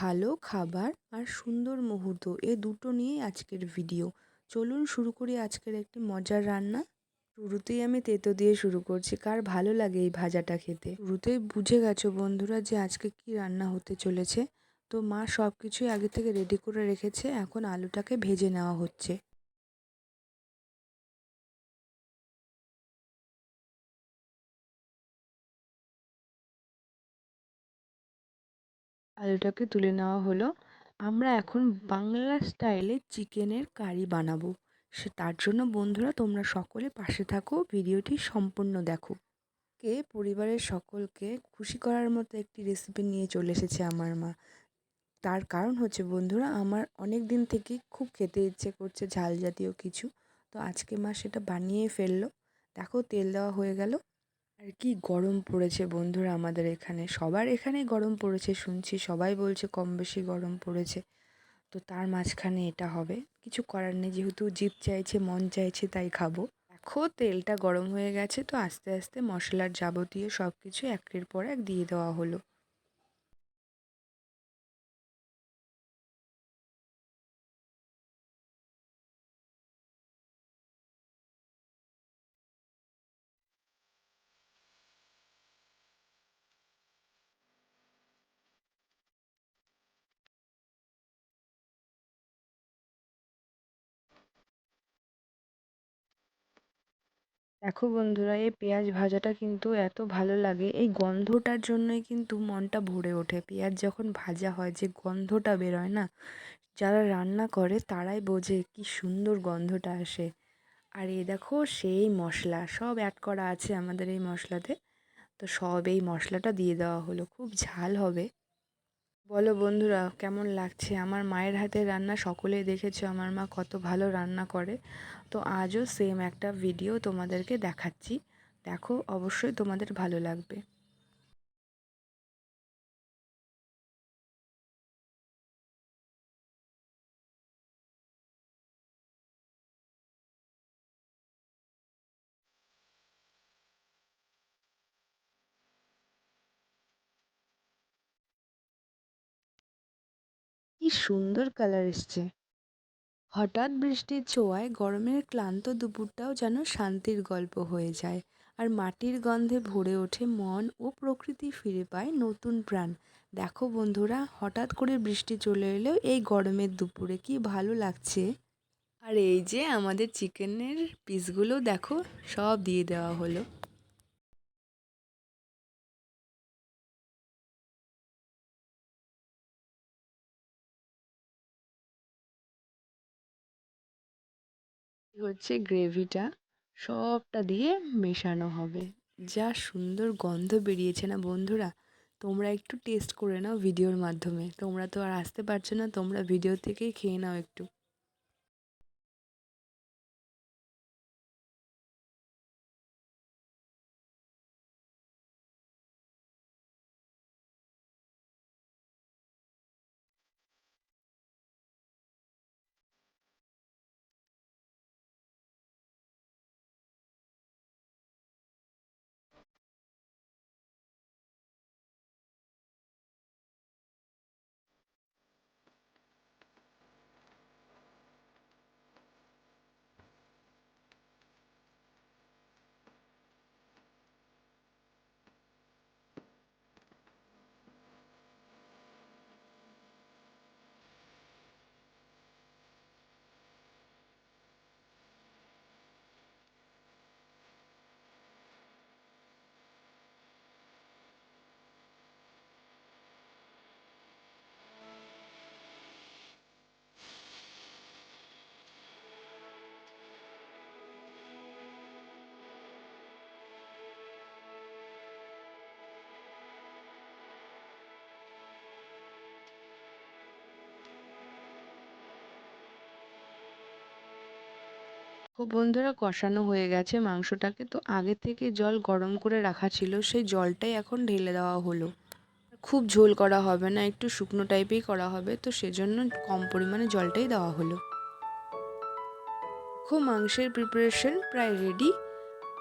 ভালো খাবার আর সুন্দর মুহূর্ত এ দুটো নিয়েই আজকের ভিডিও। চলুন শুরু করি আজকের একটি মজার রান্না। শুরুতেই আমি তেঁতো দিয়ে শুরু করছি। কার ভালো লাগে এই ভাজাটা খেতে? শুরুতেই বুঝে গেছো বন্ধুরা যে আজকে কি রান্না হতে চলেছে। তো মা সব কিছুই আগে থেকে রেডি করে রেখেছে, এখন আলুটাকে ভেজে নেওয়া হচ্ছে। আলুটাকে তুলে নেওয়া হলো। আমরা এখন বাংলা স্টাইলে চিকেনের কারি বানাবো। তার জন্য বন্ধুরা তোমরা সকলে পাশে থাকো, ভিডিওটি সম্পূর্ণ দেখো। পরিবারের সকলকে খুশি করার মতো একটি রেসিপি নিয়ে চলে এসেছে আমার মা। তার কারণ হচ্ছে বন্ধুরা, আমার অনেক দিন থেকেই খুব খেতে ইচ্ছে করছে ঝাল জাতীয় কিছু। তো আজকে মা সেটা বানিয়ে ফেললো। দেখো তেল দেওয়া হয়ে গেল। আর কি গরম পড়েছে বন্ধুরা, আমাদের এখানে সবার এখানেই গরম পড়েছে শুনছি, সবাই বলছে কম বেশি গরম পড়েছে। তো তার মাঝখানে এটা হবে, কিছু করার নেই, যেহেতু জিভ চাইছে মন চাইছে তাই খাবো। দেখো তেলটা গরম হয়ে গেছে, তো আস্তে আস্তে মশলার যাবতীয় সব কিছু একের পর এক দিয়ে দেওয়া হলো। দেখো বন্ধুরা, এই পেঁয়াজ ভাজাটা কিন্তু এত ভালো লাগে, এই গন্ধটার জন্যই কিন্তু মনটা ভরে ওঠে। পেঁয়াজ যখন ভাজা হয় যে গন্ধটা বেরোয় না, যারা রান্না করে তারাই বোঝে কি সুন্দর গন্ধটা আসে। আর এই দেখো সেই মশলা সব অ্যাড করা আছে আমাদের এই মশলাতে। তো সব এই মশলাটা দিয়ে দেওয়া হলো, খুব ঝাল হবে। বলো বন্ধুরা কেমন লাগছে আমার মায়ের হাতের রান্না? সকলেই দেখেছো আমার মা কত ভালো রান্না করে। তো আজও সেম একটা ভিডিও তোমাদেরকে দেখাচ্ছি, দেখো অবশ্যই তোমাদের ভালো লাগবে। কি সুন্দর কালার এসছে। হঠাৎ বৃষ্টির ছোঁয়ায় গরমের ক্লান্ত দুপুরটাও যেন শান্তির গল্প হয়ে যায়। আর মাটির গন্ধে ভরে ওঠে মন, ও প্রকৃতি ফিরে পায় নতুন প্রাণ। দেখো বন্ধুরা, হঠাৎ করে বৃষ্টি চলে এলেও এই গরমের দুপুরে কি ভালো লাগছে। আর এই যে আমাদের চিকেনের পিসগুলো দেখো, সব দিয়ে দেওয়া হলো। হচ্ছে গ্রেভিটা সবটা দিয়ে মেশানো হবে। যা সুন্দর গন্ধ বেরিয়েছে না বন্ধুরা, তোমরা একটু টেস্ট করে নাও ভিডিওর মাধ্যমে। তোমরা তো আর আসতে পারছো না, তোমরা ভিডিও থেকেই খেয়ে নাও একটু। খুব বন্ধুরা, কষানো হয়ে গেছে মাংসটাকে। তো আগে থেকে জল গরম করে রাখা ছিল, সেই জলটাই এখন ঢেলে দেওয়া হলো। খুব ঝোল করা হবে না, একটু শুকনো টাইপেই করা হবে, তো সেজন্য কম পরিমাণে জলটাই দেওয়া হলো। খুব মাংসের প্রিপারেশন প্রায় রেডি।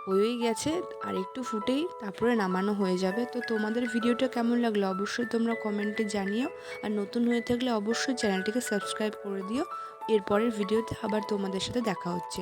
হয়েই গেছে, আর একটু ফুটেই তারপরে নামানো হয়ে যাবে। তো তোমাদের ভিডিওটা কেমন লাগলো অবশ্যই তোমরা কমেন্টে জানিও। আর নতুন হয়ে থাকলে অবশ্যই চ্যানেলটিকে সাবস্ক্রাইব করে দিও। এরপরের ভিডিওতে আবার তোমাদের সাথে দেখা হচ্ছে।